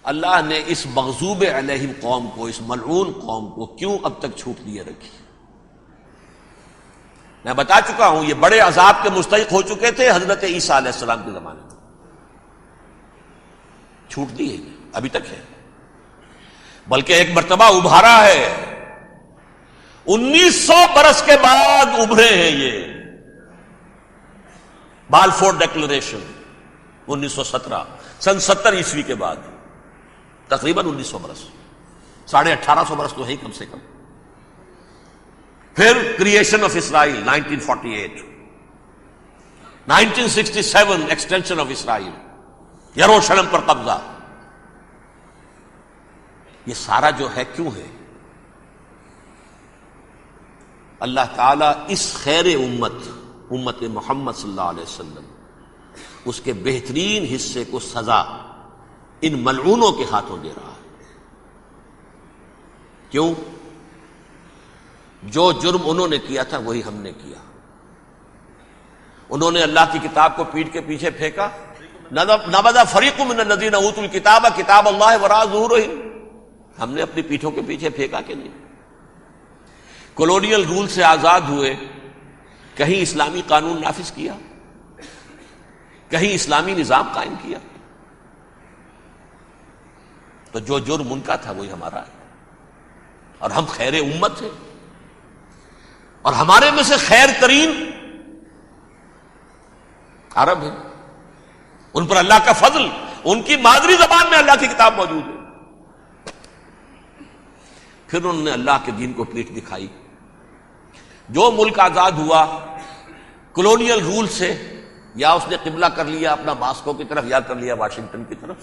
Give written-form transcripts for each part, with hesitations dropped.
اللہ نے اس مغضوب علیہم قوم کو، اس ملعون قوم کو کیوں اب تک چھوٹ دیے رکھی؟ میں بتا چکا ہوں یہ بڑے عذاب کے مستحق ہو چکے تھے حضرت عیسیٰ علیہ السلام کے زمانے میں، چھوٹ دی ہے ابھی تک ہے، بلکہ ایک مرتبہ ابھارا ہے، 1900 برس کے بعد ابھرے ہیں یہ بالفور ڈیکلریشن 1917 سن 70 عیسوی کے بعد، تقریباً 1900 برس، 1850 برس تو ہے ہی کم سے کم۔ پھر creation of Israel 1948، 1967 extension of Israel, یروشلم پر قبضہ، یہ سارا جو ہے کیوں ہے؟ اللہ تعالیٰ اس خیر امت محمد صلی اللہ علیہ وسلم، اس کے بہترین حصے کو سزا ان ملعونوں کے ہاتھوں دے رہا ہے۔ کیوں؟ جو جرم انہوں نے کیا تھا وہی ہم نے کیا۔ انہوں نے اللہ کی کتاب کو پیٹھ کے پیچھے پھینکا، نبذ فریق من الذین اوتوا الکتاب کتاب اللہ وراء ظہورہم، ہم نے اپنی پیٹھوں کے پیچھے پھینکا کہ نہیں؟ کولونیل رول سے آزاد ہوئے، کہیں اسلامی قانون نافذ کیا، کہیں اسلامی نظام قائم کیا، تو جو جرم ان کا تھا وہی ہمارا ہے، اور ہم خیر امت ہیں، اور ہمارے میں سے خیر ترین عرب ہیں، ان پر اللہ کا فضل، ان کی مادری زبان میں اللہ کی کتاب موجود ہے۔ پھر انہوں نے اللہ کے دین کو پیٹھ دکھائی۔ جو ملک آزاد ہوا کولونیل رول سے، یا اس نے قبلہ کر لیا اپنا ماسکو کی طرف، یا کر لیا واشنگٹن کی طرف،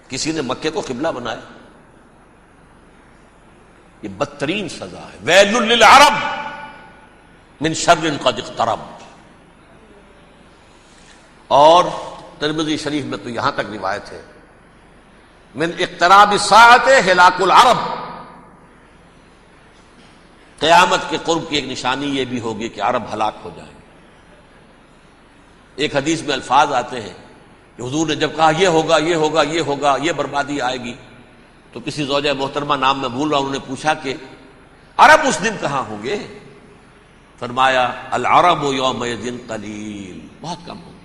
کسی نے مکے کو قبلہ بنایا، یہ بدترین سزا ہے۔ ویل للعرب من شر قد اقترب۔ اور ترمذی شریف میں تو یہاں تک روایت ہے، من اقتراب الساعۃ ہلاک العرب، قیامت کے قرب کی ایک نشانی یہ بھی ہوگی کہ عرب ہلاک ہو جائیں گے۔ ایک حدیث میں الفاظ آتے ہیں کہ حضور نے جب کہا یہ ہوگا یہ ہوگا یہ ہوگا، یہ بربادی آئے گی، تو کسی زوجہ محترمہ نام میں بھول رہا ہوں، انہوں نے پوچھا کہ عرب اس دن کہاں ہوں گے؟ فرمایا العرب یومئذ قلیل، بہت کم ہوں گے۔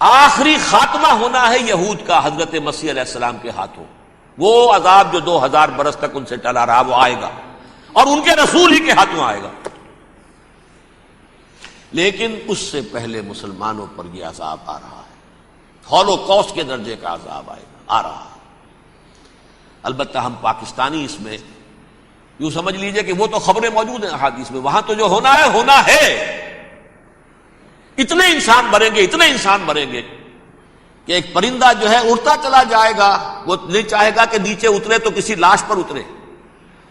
آخری خاتمہ ہونا ہے یہود کا حضرت مسیح علیہ السلام کے ہاتھوں، وہ عذاب جو 2000 برس تک ان سے ٹلا رہا وہ آئے گا، اور ان کے رسول ہی کے ہاتھوں آئے گا۔ لیکن اس سے پہلے مسلمانوں پر یہ عذاب آ رہا ہے، ہولوکاسٹ کے درجے کا عذاب آ رہا ہے۔ البتہ ہم پاکستانی اس میں یوں سمجھ لیجئے کہ وہ تو خبریں موجود ہیں احادیث میں، وہاں تو جو ہونا ہے، اتنے انسان مریں گے، اتنے انسان مریں گے کہ ایک پرندہ جو ہے اڑتا چلا جائے گا، وہ نہیں چاہے گا کہ نیچے اترے تو کسی لاش پر اترے،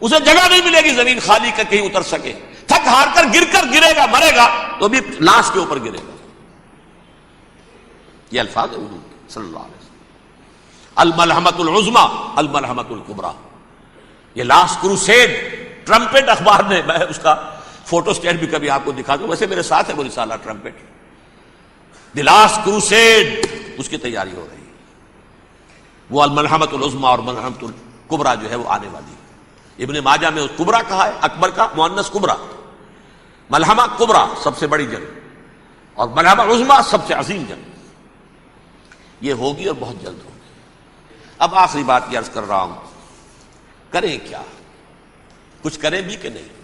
اسے جگہ نہیں ملے گی زمین خالی کا کہیں اتر سکے، تھک ہار کر گرے گا، مرے گا تو بھی لاش کے اوپر گرے گا۔ یہ الفاظ ہے حضور کے صلی اللہ علیہ وسلم۔ الملحمۃ العظمی الملحمۃ الکبریٰ، یہ لاسٹ کروسیڈ، ٹرمپٹ اخبار نے، میں اس کا فوٹو اسٹیٹ بھی کبھی آپ کو دکھا دوں، ویسے میرے ساتھ ہے وہ رسالہ ٹرمپٹ، دی لاسٹ کروسیڈ، اس کی تیاری ہو رہی ہے۔ وہ الملحمۃ العظمی اور ملحمۃ الکبریٰ جو ہے وہ آنے والی ہے۔ ابن ماجہ میں کبریٰ کہا ہے، اکبر کا مؤنث کبریٰ، ملحمہ کبریٰ سب سے بڑی جنگ، اور ملحمہ عظمی سب سے عظیم جنگ، یہ ہوگی اور بہت جلد ہوگی۔ اب آخری بات یہ عرض کر رہا ہوں، کریں کیا؟ کچھ کریں بھی کہ نہیں؟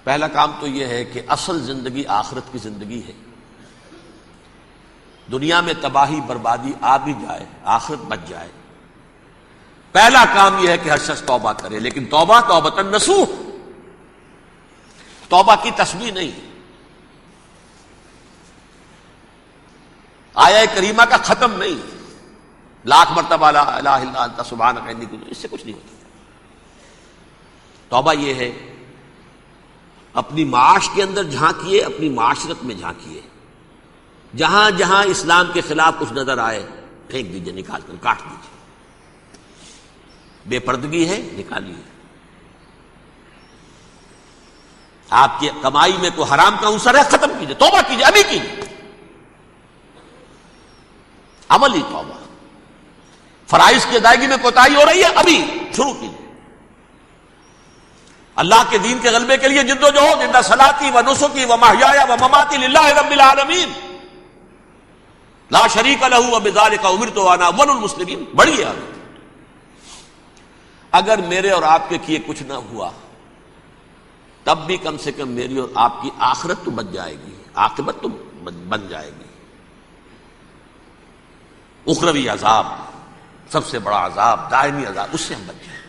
پہلا کام تو یہ ہے کہ اصل زندگی آخرت کی زندگی ہے۔ دنیا میں تباہی بربادی آ بھی جائے، آخرت بچ جائے، پہلا کام یہ ہے کہ ہر شخص توبہ کرے، لیکن توبہ توبۃ نصوح، توبہ کی تسبیح نہیں، آیہ کریمہ کا ختم نہیں، لاکھ مرتبہ لا الہ الا انت سبحانک انی کنت، اس سے کچھ نہیں ہوتا۔ توبہ یہ ہے اپنی معاش کے اندر جھانکیے، اپنی معاشرت میں جھانکیے، جہاں جہاں اسلام کے خلاف کچھ نظر آئے پھینک دیجئے، نکال کر کاٹ دیجئے، بے پردگی ہے نکالیے، آپ کی کمائی میں کوئی حرام کا عنصر ہے ختم کیجئے، توبہ کیجئے، ابھی کیجئے۔ عملی توبہ. فرائض کی ادائیگی میں کوتاہی ہو رہی ہے، ابھی شروع کیجیے. اللہ کے دین کے غلبے کے لیے جد و جہد. ان صلاتی و نسکی و محیایا و مماتی للہ رب العالمین لا شریک لہ وبذالک امرت وانا اول المسلمین. بڑی ہے. اگر میرے اور آپ کے کیے کچھ نہ ہوا تب بھی کم سے کم میری اور آپ کی آخرت تو بچ جائے گی، عاقبت تو بن جائے گی. اخروی عذاب، سب سے بڑا عذاب، دائمی عذاب، اس سے ہم بچ جائیں.